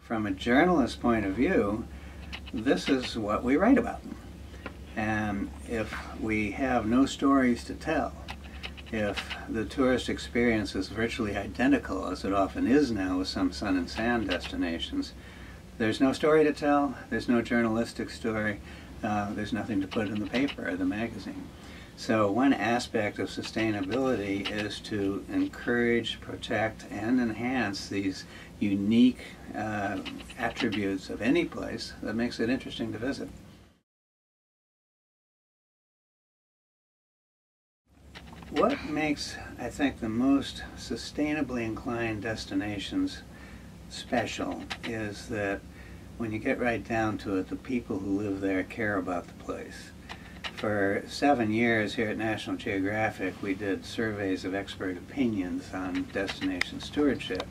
from a journalist's point of view, this is what we write about. And if we have no stories to tell, if the tourist experience is virtually identical, as it often is now with some sun and sand destinations, there's no story to tell, there's no journalistic story, there's nothing to put in the paper or the magazine. So one aspect of sustainability is to encourage, protect, and enhance these unique attributes of any place that makes it interesting to visit. What makes, I think, the most sustainably inclined destinations special is that when you get right down to it, the people who live there care about the place. For 7 years here at National Geographic, we did surveys of expert opinions on destination stewardship,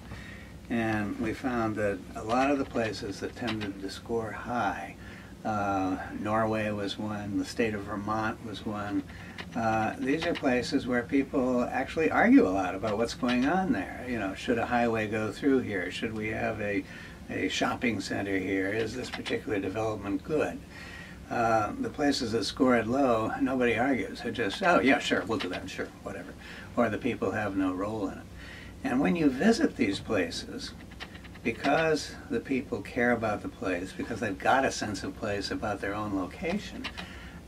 and we found that a lot of the places that tended to score high, Norway was one, the state of Vermont was one. These are places where people actually argue a lot about what's going on there. You know, should a highway go through here? Should we have a shopping center here? Is this particular development good? The places that scored low, nobody argues. They just, oh yeah, sure, we'll do that, sure, whatever. Or the people have no role in it. And when you visit these places, because the people care about the place, because they've got a sense of place about their own location,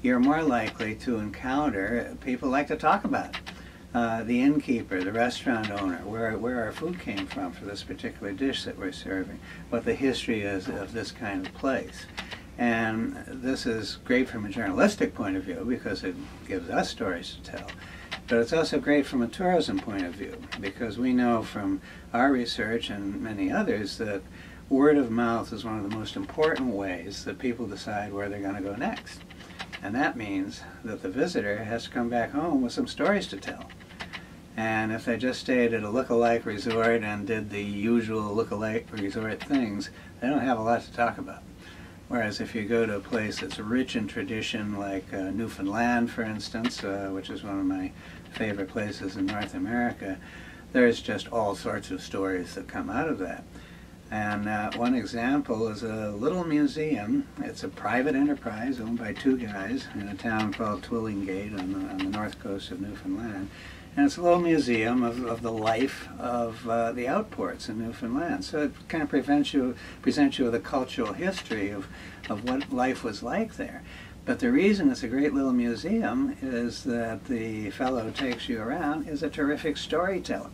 you're more likely to encounter people like to talk about it. The innkeeper, the restaurant owner, where our food came from for this particular dish that we're serving, what the history is of this kind of place. And this is great from a journalistic point of view because it gives us stories to tell. But it's also great from a tourism point of view because we know from our research and many others that word of mouth is one of the most important ways that people decide where they're going to go next. And that means that the visitor has to come back home with some stories to tell. And if they just stayed at a look-alike resort and did the usual look-alike resort things, they don't have a lot to talk about. Whereas if you go to a place that's rich in tradition, like Newfoundland, for instance, which is one of my favorite places in North America, there's just all sorts of stories that come out of that. And one example is a little museum. It's a private enterprise owned by two guys in a town called Twillingate on the north coast of Newfoundland. And it's a little museum of the life of the outports in Newfoundland. So it kind of presents you with a cultural history of what life was like there. But the reason it's a great little museum is that the fellow who takes you around is a terrific storyteller.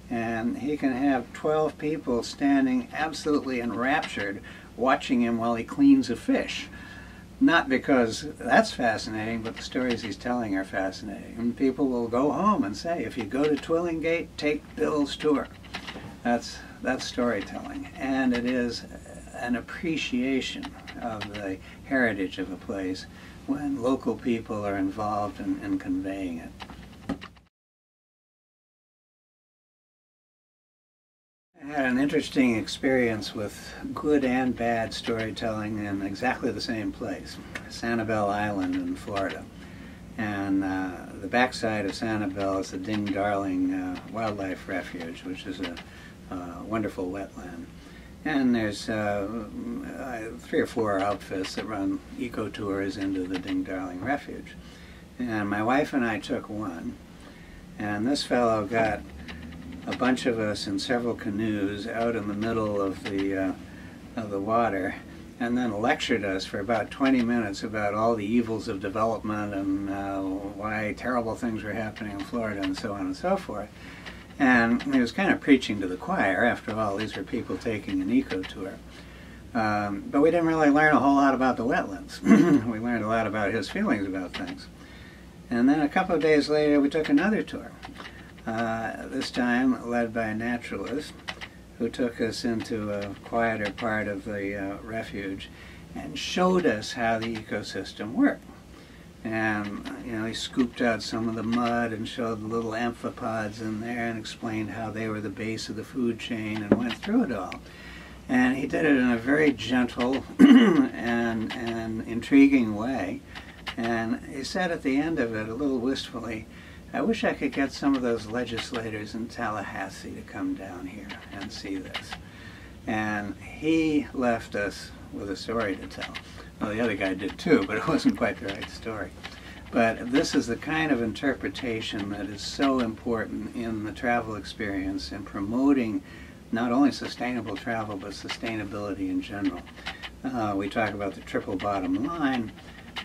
And he can have 12 people standing absolutely enraptured watching him while he cleans a fish. Not because that's fascinating, but the stories he's telling are fascinating. And people will go home and say, if you go to Twillingate, take Bill's tour. That's storytelling. And it is an appreciation of the heritage of a place when local people are involved in conveying it. I had an interesting experience with good and bad storytelling in exactly the same place, Sanibel Island in Florida. And the backside of Sanibel is the Ding Darling Wildlife Refuge, which is a wonderful wetland. And there's 3 or 4 outfits that run eco-tours into the Ding Darling Refuge. And my wife and I took one, and this fellow got a bunch of us in several canoes out in the middle of the water, and then lectured us for about 20 minutes about all the evils of development and why terrible things were happening in Florida and so on and so forth. And he was kind of preaching to the choir. After all, these were people taking an eco-tour. But we didn't really learn a whole lot about the wetlands. We learned a lot about his feelings about things. And then a couple of days later, we took another tour. This time led by a naturalist who took us into a quieter part of the refuge and showed us how the ecosystem worked. And you know, he scooped out some of the mud and showed the little amphipods in there and explained how they were the base of the food chain and went through it all. And he did it in a very gentle and intriguing way. And he said at the end of it, a little wistfully, I wish I could get some of those legislators in Tallahassee to come down here and see this. And he left us with a story to tell. Well, the other guy did too, but it wasn't quite the right story. But this is the kind of interpretation that is so important in the travel experience and promoting not only sustainable travel, but sustainability in general. We talk about the triple bottom line,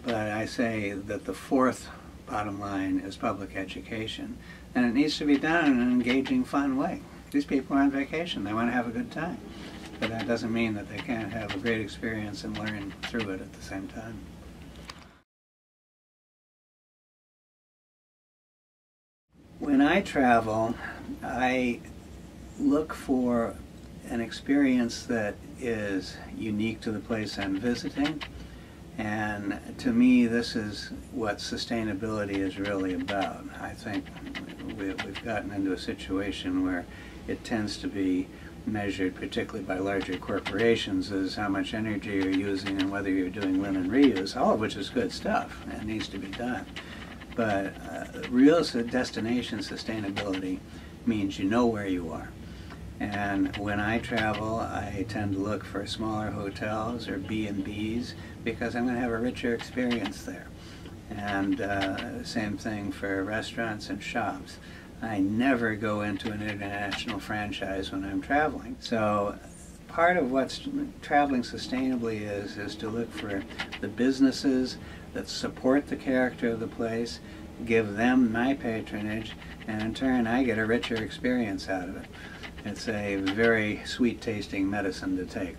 but I say that the fourth bottom line is public education. And it needs to be done in an engaging, fun way. These people are on vacation. They want to have a good time. But that doesn't mean that they can't have a great experience and learn through it at the same time. When I travel, I look for an experience that is unique to the place I'm visiting. And to me, this is what sustainability is really about. I think we've gotten into a situation where it tends to be measured, particularly by larger corporations, as how much energy you're using and whether you're doing linen reuse, all of which is good stuff and needs to be done. But real destination sustainability means you know where you are. And when I travel, I tend to look for smaller hotels or B&Bs because I'm going to have a richer experience there. And same thing for restaurants and shops. I never go into an international franchise when I'm traveling. So part of what traveling sustainably is to look for the businesses that support the character of the place, give them my patronage, and in turn I get a richer experience out of it. It's a very sweet tasting medicine to take.